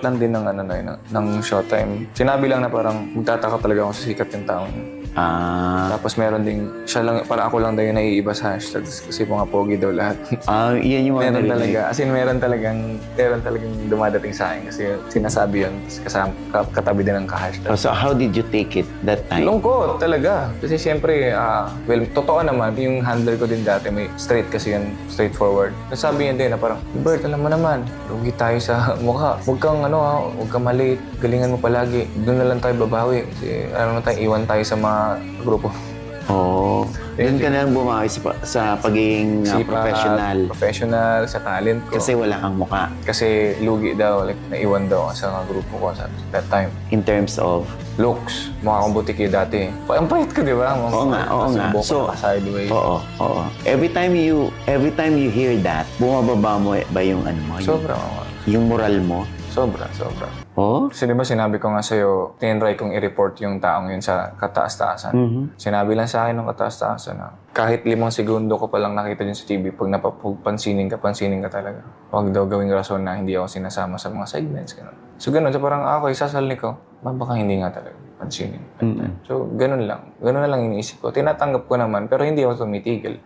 lang din ng ano na yun, ng Showtime. Sinabi lang na parang magtataka talaga ako sa sikat yung taong yun. Tapos meron ding, siya lang, parang ako lang daw yung naiiba sa hashtags kasi mga pogi daw lahat. Yan yung meron narinig. talaga, as in meron talagang dumadating sa akin kasi sinasabi yun, tapos kasama, katabi din ng ka-hashtag. So how did you take it that time? Lungkot talaga. Kasi siyempre, well, totoo naman, yung handler ko din dati, may straight kasi yun, straightforward. Nasabi niya din na parang, Bert, alam mo naman, lugi tayo sa mukha. Huwag kang huwag kang maliit, galingan mo palagi. Doon na lang tayo babawi. Kasi iwan tayo sa mga grupo. Oo. Doon ka na lang bumawi sa pagiging professional. Professional, sa talent ko. Kasi wala kang muka. Kasi lugi daw, like, naiwan daw sa mga grupo ko sa that time. In terms of? Looks, mukha akong butiki dati. Ang pahit ko, di ba? Oo nga. So, sideways. Oo. Every time you hear that, bumababa mo ba yung ano mo? Sobra. Yung moral mo? Sobra. Oh? Kasi di ba sinabi ko nga sa'yo, tinry kong i-report yung taong yun sa kataas-taasan. Sinabi lang sa akin ng kataas-taasan na kahit 5 segundo ko palang nakita dyan sa TV, pag pansinin ka talaga. Huwag daw gawing rason na hindi ako sinasama sa mga segments. Ganun. So ganun, so parang ako, isasalni ko, baka hindi nga talaga pansinin. So ganun lang. Ganun na lang iniisip ko. Tinatanggap ko naman, pero hindi ako tumitigil.